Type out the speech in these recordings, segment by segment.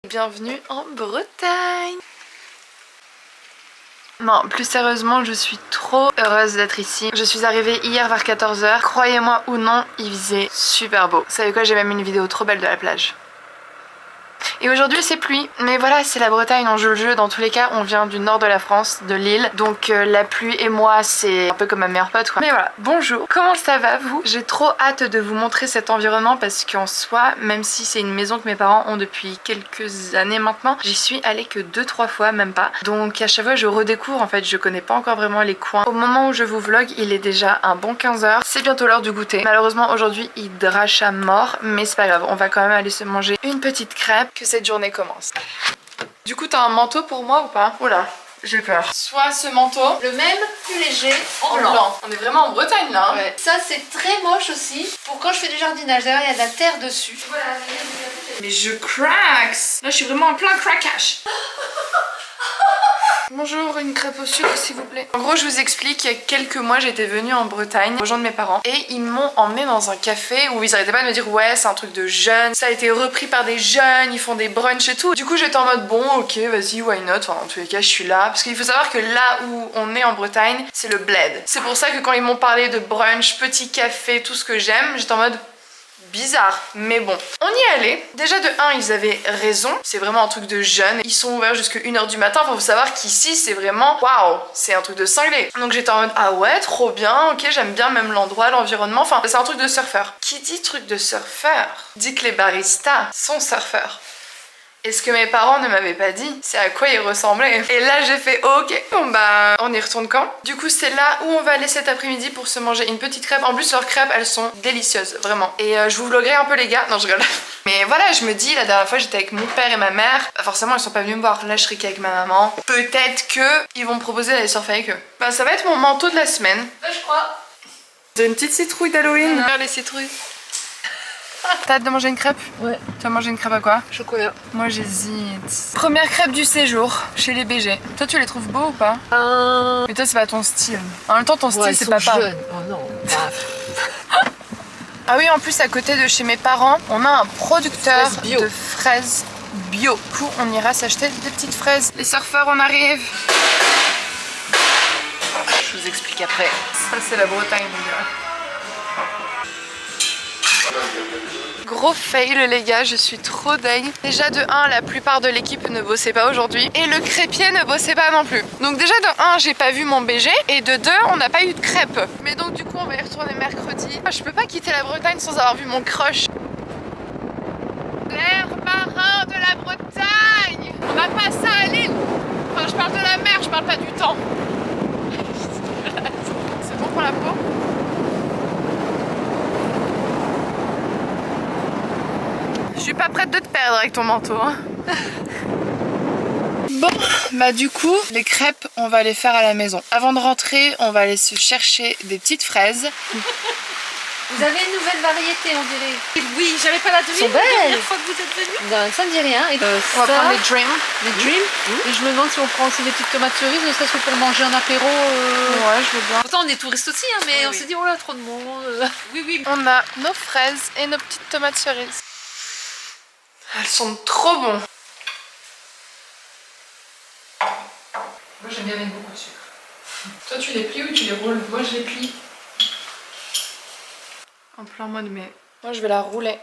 Bienvenue en Bretagne. Non, plus sérieusement, je suis trop heureuse d'être ici. Je suis arrivée hier vers 14 h. Croyez-moi ou non, il faisait super beau. Vous savez quoi, j'ai même une vidéo trop belle de la plage. Et aujourd'hui c'est pluie, mais voilà, c'est la Bretagne, on joue le jeu. Dans tous les cas, on vient du nord de la France, de Lille, donc la pluie et moi c'est un peu comme ma meilleure pote quoi. Mais voilà, bonjour, comment ça va vous? J'ai trop hâte de vous montrer cet environnement parce qu'en soi, même si c'est une maison que mes parents ont depuis quelques années maintenant, j'y suis allée que 2-3 fois, même pas. Donc à chaque fois je redécouvre, en fait je connais pas encore vraiment les coins. Au moment où je vous vlog, il est déjà un bon 15 h. C'est bientôt l'heure du goûter. Malheureusement aujourd'hui il drache à mort, mais c'est pas grave, on va quand même aller se manger une petite crêpe, que cette journée commence. Du coup t'as un manteau pour moi ou pas? Oula, j'ai peur. Soit ce manteau, le même, plus léger, en blanc. On est vraiment en Bretagne là. Ouais. Ça c'est très moche aussi. Pour quand je fais du jardinage, d'ailleurs il y a de la terre dessus. Voilà, mais je craque. Là je suis vraiment en plein craquage. Bonjour, une crêpe au sucre s'il vous plaît. En gros je vous explique, il y a quelques mois j'étais venue en Bretagne rejoindre mes parents et ils m'ont emmené dans un café où ils arrêtaient pas de me dire ouais c'est un truc de jeunes, ça a été repris par des jeunes, ils font des brunchs et tout. Du coup j'étais en mode bon ok vas-y why not, enfin en tous les cas je suis là. Parce qu'il faut savoir que là où on est en Bretagne c'est le bled. C'est pour ça que quand ils m'ont parlé de brunch, petit café, tout ce que j'aime, j'étais en mode bizarre, mais bon. On y allait. Déjà de 1, ils avaient raison. C'est vraiment un truc de jeunes. Ils sont ouverts jusqu'à 1 h du matin. Faut savoir qu'ici, c'est vraiment waouh, c'est un truc de cinglé. Donc j'étais en mode ah ouais, trop bien. Ok, j'aime bien même l'endroit, l'environnement. Enfin, c'est un truc de surfeur. Qui dit truc de surfeur dit que les baristas sont surfeurs. Et ce que mes parents ne m'avaient pas dit, c'est à quoi ils ressemblaient. Et là j'ai fait ok, bon bah on y retourne quand? Du coup c'est là où on va aller cet après-midi pour se manger une petite crêpe. En plus leurs crêpes elles sont délicieuses, vraiment. Et je vous vloguerai un peu les gars, non je rigole. Mais voilà, je me dis, la dernière fois j'étais avec mon père et ma mère, forcément ils sont pas venus me voir, là je serai qu'avec ma maman. Peut-être que ils vont me proposer d'aller surfer avec eux. Bah ça va être mon manteau de la semaine. je crois. J'ai une petite citrouille d'Halloween. Regarde les citrouilles. T'as hâte de manger une crêpe? Ouais. Tu vas manger une crêpe à quoi? Chocolat. Moi j'hésite. Première crêpe du séjour chez les BG. Toi tu les trouves beaux ou pas? Mais toi c'est pas ton style. En même temps ton style c'est papa. Jeunes. Oh non. Ah oui, en plus à côté de chez mes parents, on a un producteur de fraises bio. Du coup on ira s'acheter des petites fraises. Les surfeurs on arrive. Je vous explique après. Ça c'est la Bretagne on dirait. Gros fail les gars, je suis trop dingue. Déjà de 1, la plupart de l'équipe ne bossait pas aujourd'hui et le crêpier ne bossait pas non plus. Donc déjà de 1, j'ai pas vu mon BG et de 2, on n'a pas eu de crêpes. Mais donc du coup on va y retourner mercredi. Je peux pas quitter la Bretagne sans avoir vu mon crush. L'air marin de la Bretagne. On n'a pas ça à Lille. Enfin je parle de la mer, je parle pas du temps. C'est bon pour la peau? Je suis pas prête de te perdre avec ton manteau hein. Bon, bah du coup, les crêpes, on va les faire à la maison. Avant de rentrer, on va aller se chercher des petites fraises. Vous avez une nouvelle variété on dirait. Oui, j'avais pas la devine la dernière fois que vous êtes venus. Non, ça ne dit rien. Et on va prendre les Dream. Les Dream. Et je me demande si on prend aussi des petites tomates cerises, ne serait-ce que pour manger un apéro. Ouais, je veux bien. Pourtant on est touristes aussi, hein, mais on s'est dit oh là, trop de monde. Oui. On a nos fraises et nos petites tomates cerises. Elles sont trop bonnes. Moi j'aime bien mettre beaucoup de sucre. Toi tu les plies ou tu les roules? Moi je les plie. En plein mode mais... Moi je vais la rouler.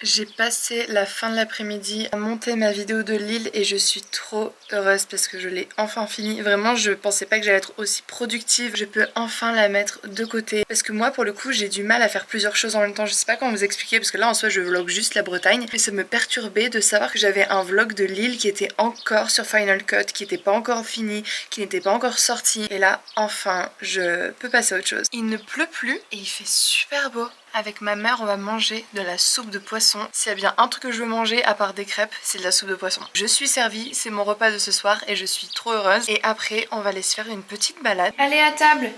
J'ai passé la fin de l'après-midi à monter ma vidéo de Lille et je suis trop heureuse parce que je l'ai enfin fini. Vraiment je pensais pas que j'allais être aussi productive. Je peux enfin la mettre de côté. Parce que moi pour le coup j'ai du mal à faire plusieurs choses en même temps. Je sais pas comment vous expliquer parce que là en soi je vlog juste la Bretagne. Mais ça me perturbait de savoir que j'avais un vlog de Lille qui était encore sur Final Cut, qui était pas encore fini, qui n'était pas encore sorti. Et là enfin je peux passer à autre chose. Il ne pleut plus et il fait super beau. Avec ma mère on va manger de la soupe de poisson. S'il y a bien un truc que je veux manger à part des crêpes, c'est de la soupe de poisson. Je suis servie, c'est mon repas de ce soir et je suis trop heureuse. Et après on va aller se faire une petite balade. Allez à table.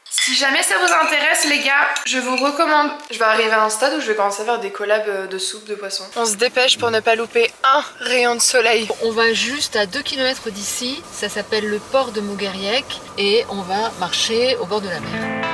Si jamais ça vous intéresse les gars, je vous recommande. Je vais arriver à un stade où je vais commencer à faire des collabs de soupe de poisson. On se dépêche pour ne pas louper un rayon de soleil. On va juste à 2 km d'ici, ça s'appelle le port de Mouguériec et on va marcher au bord de la mer.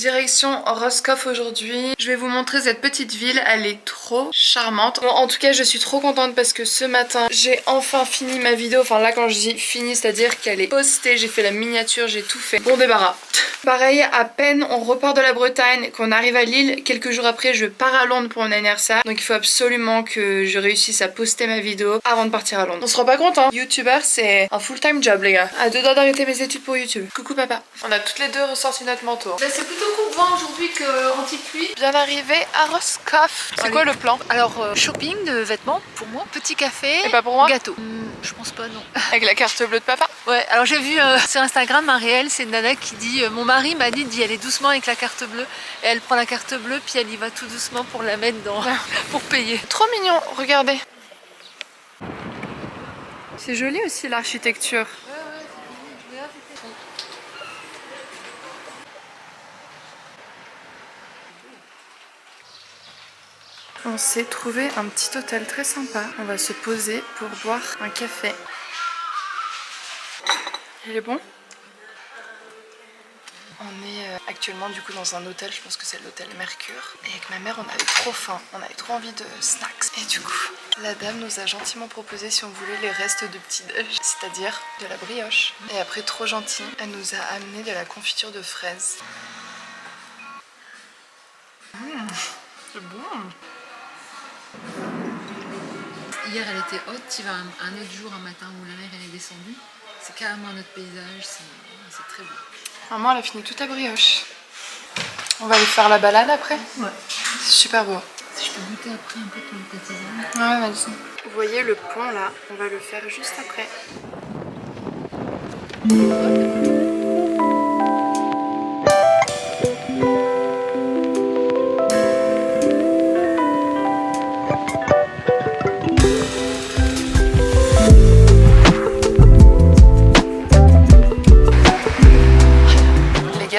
Direction Roscoff aujourd'hui. Je vais vous montrer cette petite ville, elle est trop charmante. Bon, en tout cas, je suis trop contente parce que ce matin, j'ai enfin fini ma vidéo. Enfin là, quand je dis fini, c'est-à-dire qu'elle est postée, j'ai fait la miniature, j'ai tout fait. Bon débarras. Pareil, à peine on repart de la Bretagne, qu'on arrive à Lille, quelques jours après, je pars à Londres pour mon anniversaire. Donc il faut absolument que je réussisse à poster ma vidéo avant de partir à Londres. On se rend pas compte, hein. YouTuber, c'est un full-time job, les gars. À 2 doigts d'arrêter mes études pour YouTube. Coucou papa. On a toutes les deux ressorti notre manteau. Bah, c'est plutôt couvert aujourd'hui qu'anti-pluie. Bien arrivé à Roscoff. C'est quoi le plan? Alors, shopping de vêtements pour moi, petit café, et pas pour moi? Gâteau. Je pense pas, non. Avec la carte bleue de papa? Ouais, alors j'ai vu sur Instagram un réel, c'est une nana qui dit mon mari m'a dit d'y aller doucement avec la carte bleue. Et elle prend la carte bleue, puis elle y va tout doucement pour la mettre dans... pour payer. Trop mignon, regardez. C'est joli aussi l'architecture. On s'est trouvé un petit hôtel très sympa. On va se poser pour boire un café. Il est bon? On est actuellement du coup dans un hôtel, je pense que c'est l'hôtel Mercure. Et avec ma mère on avait trop faim, on avait trop envie de snacks. Et du coup, la dame nous a gentiment proposé si on voulait les restes de petit-déj, c'est-à-dire de la brioche. Et après, trop gentille, elle nous a amené de la confiture de fraises. C'est bon. Hier elle était haute, tu vas un autre jour, un matin où la mer elle est descendue. C'est carrément un autre paysage, c'est très beau. Maman elle a fini toute la brioche. On va aller faire la balade après? Ouais. C'est super beau. Si je peux goûter après un peu ton tisane. Ouais, vas-y. Vous voyez le pont là, on va le faire juste après.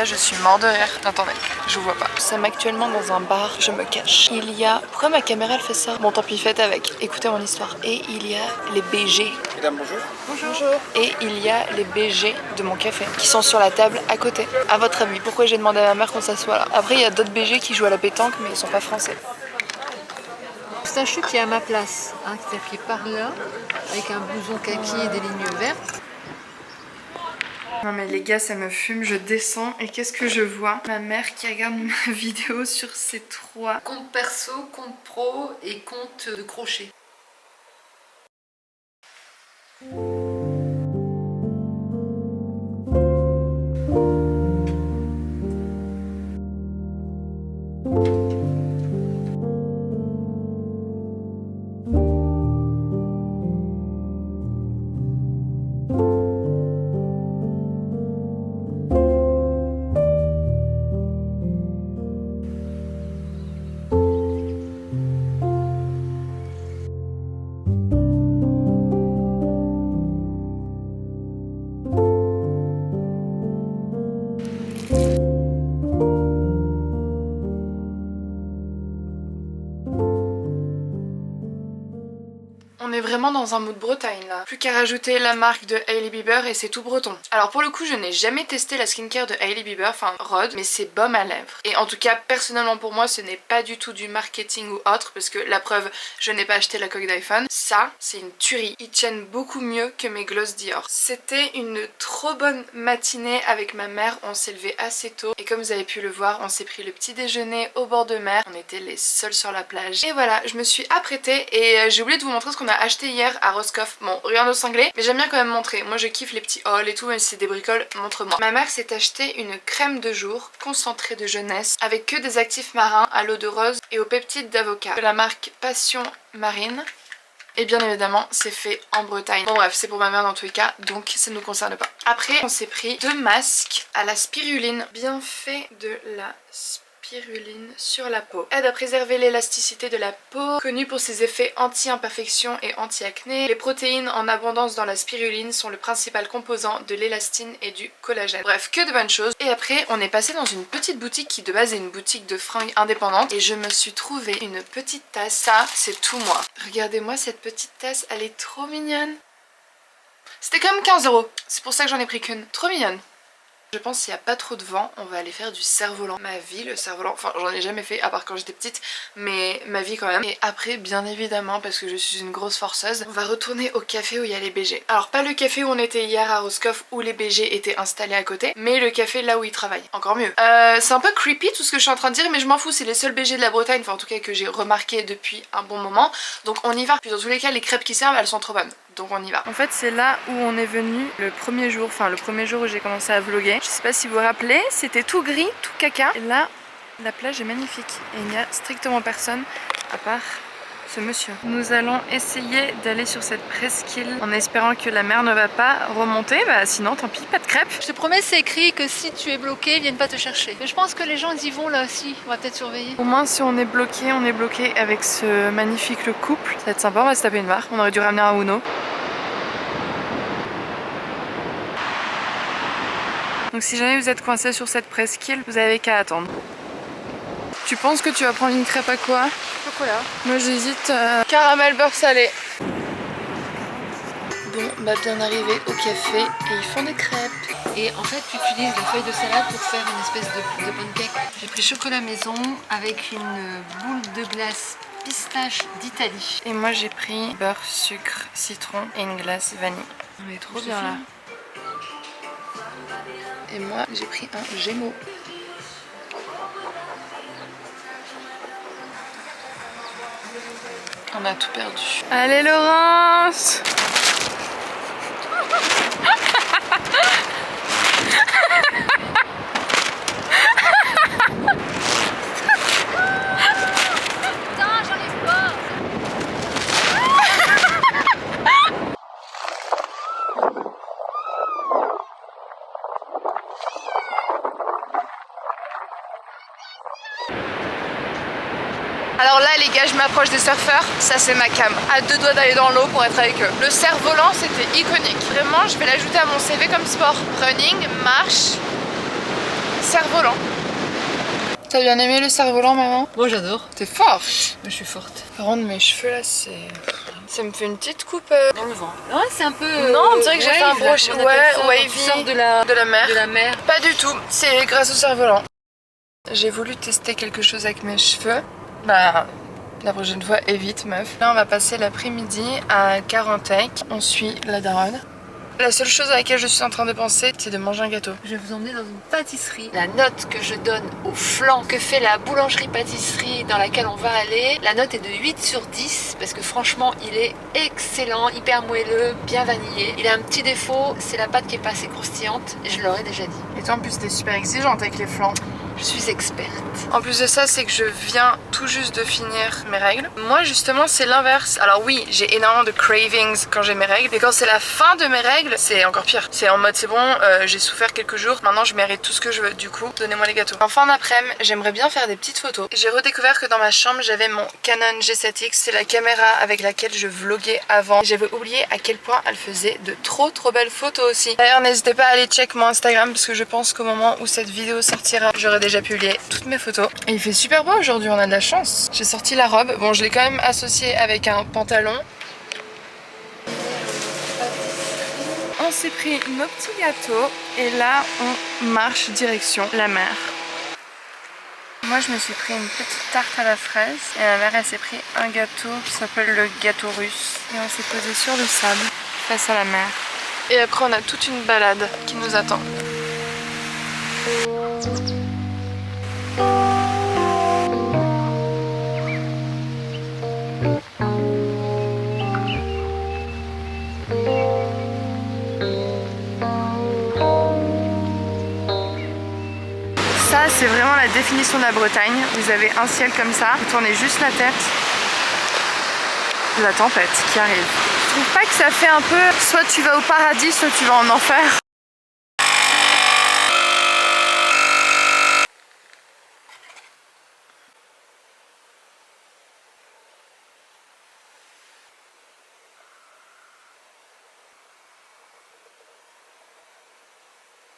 Je suis mort de rire. Attendez, je vous vois pas. Nous sommes actuellement dans un bar, je me cache. Il y a... Pourquoi ma caméra elle fait ça? Bon tant pis, faites avec. Écoutez mon histoire. Et il y a les BG. Mesdames, bonjour. Bonjour. Et il y a les BG de mon café qui sont sur la table à côté. À votre avis, pourquoi j'ai demandé à ma mère qu'on s'assoit là? Après il y a d'autres BG qui jouent à la pétanque mais ils sont pas français. C'est un chou qui est à ma place, hein, c'est-à-dire qui est par là, avec un blouson kaki et des lignes vertes. Non mais les gars, ça me fume, je descends et qu'est-ce que je vois? Ma mère qui regarde ma vidéo sur ces trois. Compte perso, compte pro et compte de crochet. On est vraiment dans un mood Bretagne là. Plus qu'à rajouter la marque de Hailey Bieber et c'est tout breton. Alors pour le coup je n'ai jamais testé la skincare de Hailey Bieber, enfin Rhod, mais c'est baume à lèvres. Et en tout cas personnellement pour moi ce n'est pas du tout du marketing ou autre parce que la preuve je n'ai pas acheté la coque d'iPhone. Ça c'est une tuerie. Ils tiennent beaucoup mieux que mes gloss Dior. C'était une trop bonne matinée avec ma mère, on s'est levé assez tôt et comme vous avez pu le voir on s'est pris le petit déjeuner au bord de mer. On était les seuls sur la plage. Et voilà, je me suis apprêtée et j'ai oublié de vous montrer ce qu'on a acheté hier à Roscoff. Bon, rien de cinglé, mais j'aime bien quand même montrer. Moi je kiffe les petits hauls et tout, même si c'est des bricoles, montre-moi. Ma mère s'est acheté une crème de jour concentrée de jeunesse avec que des actifs marins à l'eau de rose et aux peptides d'avocat de la marque Passion Marine. Et bien évidemment c'est fait en Bretagne. Bon bref, c'est pour ma mère dans tous les cas, donc ça ne nous concerne pas. Après on s'est pris 2 masques à la spiruline. Bienfait de la spiruline sur la peau. Aide à préserver l'élasticité de la peau, connue pour ses effets anti-imperfection et anti-acné. Les protéines en abondance dans la spiruline sont le principal composant de l'élastine et du collagène. Bref, que de bonnes choses. Et après, on est passé dans une petite boutique qui de base est une boutique de fringues indépendante et je me suis trouvé une petite tasse. Ça, c'est tout moi. Regardez-moi cette petite tasse, elle est trop mignonne. C'était quand même 15 €. C'est pour ça que j'en ai pris qu'une. Trop mignonne. Je pense s'il n'y a pas trop de vent, on va aller faire du cerf-volant. Ma vie, le cerf-volant, enfin j'en ai jamais fait à part quand j'étais petite, mais ma vie quand même. Et après, bien évidemment, parce que je suis une grosse forceuse, on va retourner au café où il y a les BG. Alors pas le café où on était hier à Roscoff où les BG étaient installés à côté, mais le café là où ils travaillent. Encore mieux. C'est un peu creepy tout ce que je suis en train de dire, mais je m'en fous, c'est les seuls BG de la Bretagne, enfin en tout cas que j'ai remarqué depuis un bon moment. Donc on y va. Puis dans tous les cas, les crêpes qui servent, elles sont trop bonnes. Donc on y va. En fait c'est là où on est venu le premier jour, enfin le premier jour où j'ai commencé à vlogger. Je sais pas si vous vous rappelez, c'était tout gris, tout caca. Et là, la plage est magnifique. Et il n'y a strictement personne à part ce monsieur. Nous allons essayer d'aller sur cette presqu'île en espérant que la mer ne va pas remonter. Bah sinon tant pis, pas de crêpes. Je te promets, c'est écrit que si tu es bloqué, ils viennent pas te chercher. Mais je pense que les gens y vont là aussi. On va peut-être surveiller. Au moins si on est bloqué avec ce magnifique couple. Ça va être sympa, on va se taper une barre. On aurait dû ramener un Uno. Donc si jamais vous êtes coincé sur cette presqu'île, vous avez qu'à attendre. Tu penses que tu vas prendre une crêpe à quoi? Chocolat. Moi j'hésite caramel beurre salé. Bon, bah bien arrivé au café et ils font des crêpes. Et en fait, tu utilises la feuille de salade pour faire une espèce de pancake. J'ai pris chocolat maison avec une boule de glace pistache d'Italie. Et moi j'ai pris beurre, sucre, citron et une glace vanille. On est trop bien là. Et moi j'ai pris un Gémeaux. On a tout perdu. Allez Laurence! Putain, j'arrive pas! Alors là les gars, je m'approche des surfeurs, ça c'est ma cam. À deux doigts d'aller dans l'eau pour être avec eux. Le cerf-volant c'était iconique. Vraiment je vais l'ajouter à mon CV comme sport. Running, marche, cerf-volant. T'as bien aimé le cerf-volant maman? Moi j'adore. T'es forte. Moi je suis forte. Par contre mes cheveux là c'est... Ça me fait une petite coupe... Dans le vent. Ouais, c'est un peu... Non, on dirait que j'ai fait un brochet. Ouais, wavy. Sort de la mer. De la mer. Pas du tout, c'est grâce au cerf-volant. J'ai voulu tester quelque chose avec mes cheveux. Bah, la prochaine fois, évite meuf. Là, on va passer l'après-midi à Carantec. On suit la daronne. La seule chose à laquelle je suis en train de penser, c'est de manger un gâteau. Je vais vous emmener dans une pâtisserie. La note que je donne au flan que fait la boulangerie-pâtisserie dans laquelle on va aller, la note est de 8 sur 10 parce que franchement, il est excellent, hyper moelleux, bien vanillé. Il a un petit défaut, c'est la pâte qui est pas assez croustillante, et je l'aurais déjà dit. Et toi, en plus, t'es super exigeante avec les flancs. Je suis experte. En plus de ça, c'est que je viens tout juste de finir mes règles. Moi, justement, c'est l'inverse. Alors oui, j'ai énormément de cravings quand j'ai mes règles. Mais quand c'est la fin de mes règles, c'est encore pire. C'est en mode, c'est bon, j'ai souffert quelques jours. Maintenant, je mérite tout ce que je veux. Du coup, donnez-moi les gâteaux. En fin d'après-midi, j'aimerais bien faire des petites photos. J'ai redécouvert que dans ma chambre, j'avais mon Canon G7X. C'est la caméra avec laquelle je vloguais avant. J'avais oublié à quel point elle faisait de trop belles photos aussi. D'ailleurs, n'hésitez pas à aller check mon Instagram parce que je pense qu'au moment où cette vidéo sortira, j'aurai déjà publié toutes mes photos. Et il fait super beau aujourd'hui, on a de la chance. J'ai sorti la robe. Bon, je l'ai quand même associée avec un pantalon. On s'est pris nos petits gâteaux et là, on marche direction la mer. Moi, je me suis pris une petite tarte à la fraise et ma mère, elle s'est pris un gâteau qui s'appelle le gâteau russe. Et on s'est posé sur le sable face à la mer. Et après, on a toute une balade qui nous attend. Ça, c'est vraiment la définition de la Bretagne. Vous avez un ciel comme ça, vous tournez juste la tête. La tempête qui arrive. Je trouve pas que ça fait un peu soit tu vas au paradis, soit tu vas en enfer.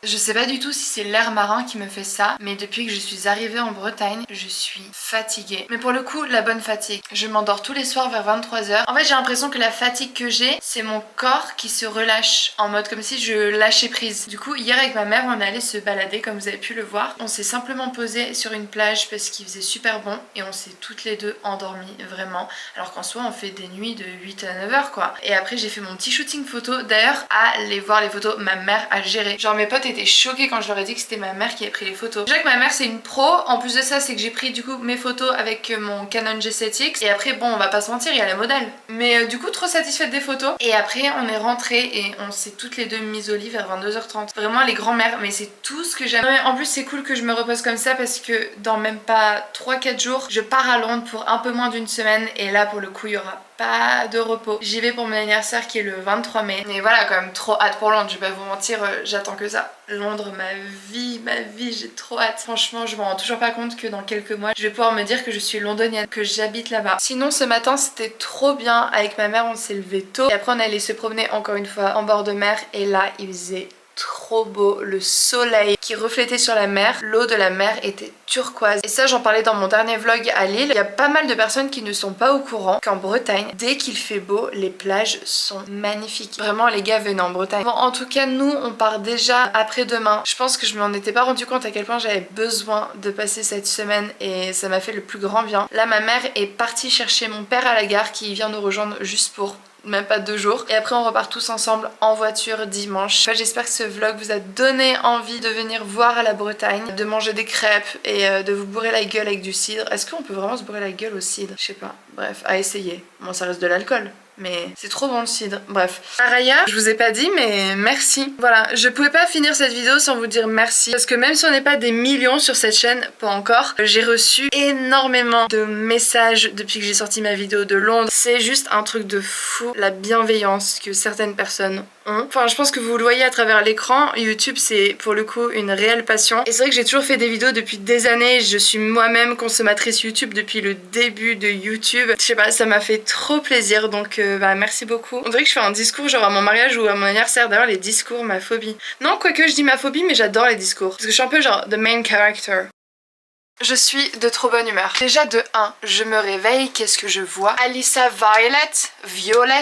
Je sais pas du tout si c'est l'air marin qui me fait ça, mais depuis que je suis arrivée en Bretagne, je suis fatiguée. Mais pour le coup, la bonne fatigue. Je m'endors tous les soirs vers 23h. En fait, j'ai l'impression que la fatigue que j'ai, c'est mon corps qui se relâche, en mode comme si je lâchais prise. Du coup, hier avec ma mère, on est allé se balader comme vous avez pu le voir. On s'est simplement posé sur une plage parce qu'il faisait super bon et on s'est toutes les deux endormies, vraiment. Alors qu'en soi, on fait des nuits de 8 à 9h quoi. Et après, j'ai fait mon petit shooting photo. D'ailleurs, allez voir les photos, ma mère a géré. Genre mes potes étaient choqués quand je leur ai dit que c'était ma mère qui avait pris les photos. Déjà que ma mère c'est une pro, en plus de ça c'est que j'ai pris du coup mes photos avec mon Canon G7X. Et après bon, on va pas se mentir, il y a la modèle. Mais du coup trop satisfaite des photos. Et après on est rentré et on s'est toutes les deux mises au lit vers 22h30. Vraiment les grands-mères, mais c'est tout ce que j'aime. En plus c'est cool que je me repose comme ça parce que dans même pas 3-4 jours, je pars à Londres pour un peu moins d'une semaine. Et là pour le coup il y aura pas de repos. J'y vais pour mon anniversaire qui est le 23 mai. Mais voilà, quand même trop hâte pour Londres, je vais pas vous mentir, j'attends que ça. Londres, ma vie, j'ai trop hâte. Franchement, je me rends toujours pas compte que dans quelques mois, je vais pouvoir me dire que je suis londonienne, que j'habite là-bas. Sinon, ce matin, c'était trop bien. Avec ma mère, on s'est levé tôt. Et après, on allait se promener encore une fois en bord de mer. Et là, il faisait trop beau, le soleil qui reflétait sur la mer, l'eau de la mer était turquoise. Et ça j'en parlais dans mon dernier vlog à Lille. Il y a pas mal de personnes qui ne sont pas au courant qu'en Bretagne, dès qu'il fait beau, les plages sont magnifiques. Vraiment les gars, venez en Bretagne. Bon, en tout cas nous on part déjà après-demain. Je pense que je m'en étais pas rendu compte à quel point j'avais besoin de passer cette semaine et ça m'a fait le plus grand bien. Là ma mère est partie chercher mon père à la gare qui vient nous rejoindre juste pour même pas 2 jours. Et après on repart tous ensemble en voiture dimanche. Enfin, j'espère que ce vlog vous a donné envie de venir voir à la Bretagne, de manger des crêpes et de vous bourrer la gueule avec du cidre. Est-ce qu'on peut vraiment se bourrer la gueule au cidre? Je sais pas. Bref, à essayer. Bon, ça reste de l'alcool, mais c'est trop bon le cidre. Bref. Par ailleurs, je vous ai pas dit, mais merci. Voilà, je pouvais pas finir cette vidéo sans vous dire merci. Parce que même si on n'est pas des millions sur cette chaîne, pas encore, j'ai reçu énormément de messages depuis que j'ai sorti ma vidéo de Londres. C'est juste un truc de fou, la bienveillance que certaines personnes ont. Enfin, je pense que vous le voyez à travers l'écran. YouTube, c'est pour le coup une réelle passion. Et c'est vrai que j'ai toujours fait des vidéos depuis des années. Je suis moi-même consommatrice YouTube depuis le début de YouTube. Je sais pas, ça m'a fait trop plaisir. Donc, bah, merci beaucoup. On dirait que je fais un discours genre à mon mariage ou à mon anniversaire. D'ailleurs, les discours, ma phobie. Non, quoique je dis ma phobie, mais j'adore les discours. Parce que je suis un peu genre the main character. Je suis de trop bonne humeur. Déjà de 1, je me réveille, qu'est-ce que je vois? Alyssa Violet,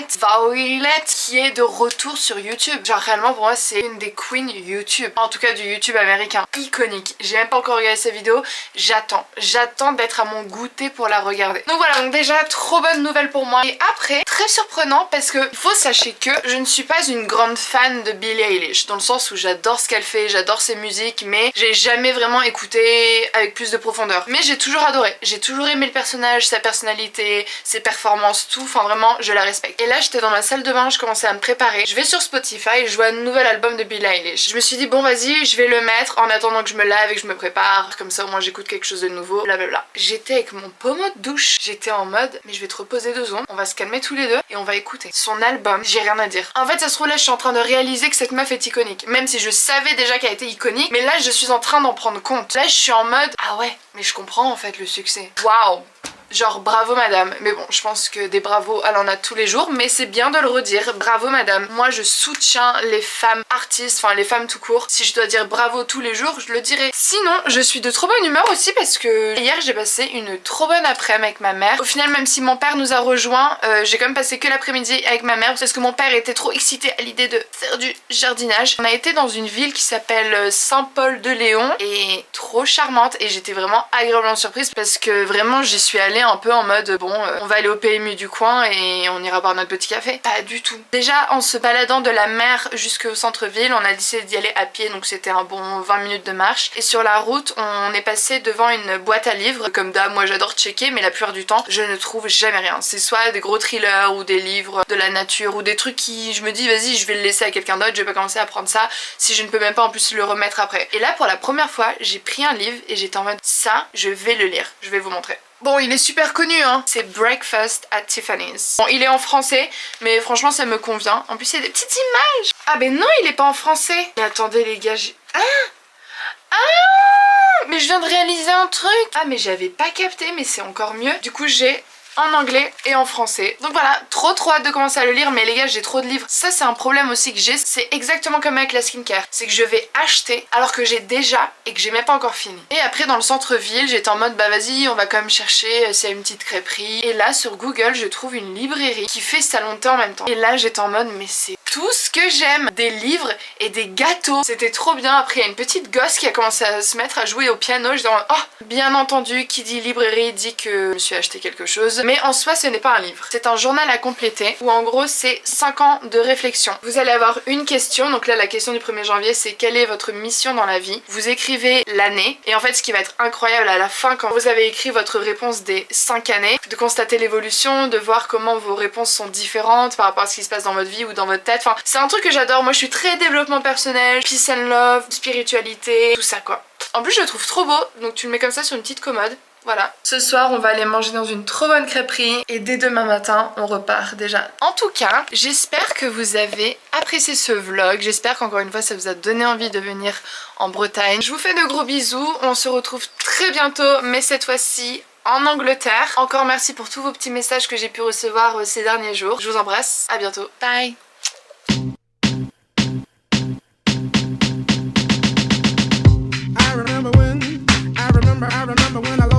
qui est de retour sur YouTube. Genre réellement pour moi c'est une des queens YouTube. En tout cas du YouTube américain. Iconique. J'ai même pas encore regardé sa vidéo. J'attends d'être à mon goûter pour la regarder. Donc voilà, donc déjà trop bonne nouvelle pour moi. Et après, très surprenant parce que il faut sachez que je ne suis pas une grande fan de Billie Eilish. Dans le sens où j'adore ce qu'elle fait, j'adore ses musiques, mais j'ai jamais vraiment écouté avec plus de profondeur. Mais j'ai toujours adoré, j'ai toujours aimé le personnage, sa personnalité, ses performances, tout, enfin vraiment je la respecte. Et là j'étais dans ma salle de bain, je commençais à me préparer, je vais sur Spotify, je vois un nouvel album de Billie Eilish. Je me suis dit bon vas-y, je vais le mettre en attendant que je me lave et que je me prépare, comme ça au moins j'écoute quelque chose de nouveau, blablabla. J'étais avec mon pommeau de douche, j'étais en mode mais je vais te reposer 2 secondes, on va se calmer tous les deux et on va écouter son album. J'ai rien à dire. En fait ça se trouve là je suis en train de réaliser que cette meuf est iconique, même si je savais déjà qu'elle était iconique, mais là je suis en train d'en prendre compte. Là je suis en mode ah ouais, mais je comprends en fait le succès. Waouh! Genre bravo madame, mais bon je pense que des bravos elle en a tous les jours, mais c'est bien de le redire, bravo madame. Moi je soutiens les femmes artistes, enfin les femmes tout court. Si je dois dire bravo tous les jours, je le dirai. Sinon je suis de trop bonne humeur aussi parce que hier j'ai passé une trop bonne après-midi avec ma mère. Au final même si mon père nous a rejoints, j'ai quand même passé que l'après-midi avec ma mère parce que mon père était trop excité à l'idée de faire du jardinage. On a été dans une ville qui s'appelle Saint-Paul-de-Léon et trop charmante et j'étais vraiment agréablement surprise parce que vraiment j'y suis allée un peu en mode bon on va aller au PMU du coin et on ira boire notre petit café. Pas du tout. Déjà en se baladant de la mer jusqu'au centre-ville, on a décidé d'y aller à pied donc c'était un bon 20 minutes de marche et sur la route on est passé devant une boîte à livres. Comme d'hab moi j'adore checker mais la plupart du temps je ne trouve jamais rien. C'est soit des gros thrillers ou des livres de la nature ou des trucs qui je me dis vas-y je vais le laisser à quelqu'un d'autre, je vais pas commencer à prendre ça si je ne peux même pas en plus le remettre après. Et là pour la première fois j'ai pris un livre et j'étais en mode ça je vais le lire, je vais vous montrer. Bon, il est super connu, hein. C'est Breakfast at Tiffany's. Bon, il est en français, mais franchement, ça me convient. En plus, il y a des petites images. Ah, ben non, il est pas en français. Mais attendez, les gars, j'ai... Ah, mais je viens de réaliser un truc. Ah, mais j'avais pas capté, mais c'est encore mieux. Du coup, j'ai en anglais et en français. Donc voilà, trop hâte de commencer à le lire, mais les gars, j'ai trop de livres. Ça, c'est un problème aussi que j'ai, c'est exactement comme avec la skincare. C'est que je vais acheter alors que j'ai déjà et que j'ai même pas encore fini. Et après, dans le centre-ville, j'étais en mode, bah vas-y, on va quand même chercher s'il y a une petite crêperie. Et là, sur Google, je trouve une librairie qui fait salon de thé en même temps. Et là, j'étais en mode, mais c'est tout ce que j'aime, des livres et des gâteaux. C'était trop bien. Après, il y a une petite gosse qui a commencé à se mettre à jouer au piano. Je dis, oh, bien entendu, qui dit librairie dit que je me suis acheté quelque chose. Mais en soi, ce n'est pas un livre. C'est un journal à compléter où en gros, c'est 5 ans de réflexion. Vous allez avoir une question. Donc là, la question du 1er janvier, c'est quelle est votre mission dans la vie? Vous écrivez l'année. Et en fait, ce qui va être incroyable à la fin, quand vous avez écrit votre réponse des 5 années, de constater l'évolution, de voir comment vos réponses sont différentes par rapport à ce qui se passe dans votre vie ou dans votre tête. Enfin, c'est un truc que j'adore. Moi, je suis très développement personnel, peace and love, spiritualité, tout ça quoi. En plus, je le trouve trop beau. Donc tu le mets comme ça sur une petite commode. Voilà. Ce soir, on va aller manger dans une trop bonne crêperie et dès demain matin, on repart déjà. En tout cas, j'espère que vous avez apprécié ce vlog. J'espère qu'encore une fois, ça vous a donné envie de venir en Bretagne. Je vous fais de gros bisous. On se retrouve très bientôt, mais cette fois-ci en Angleterre. Encore merci pour tous vos petits messages que j'ai pu recevoir ces derniers jours. Je vous embrasse. À bientôt. Bye. I remember when I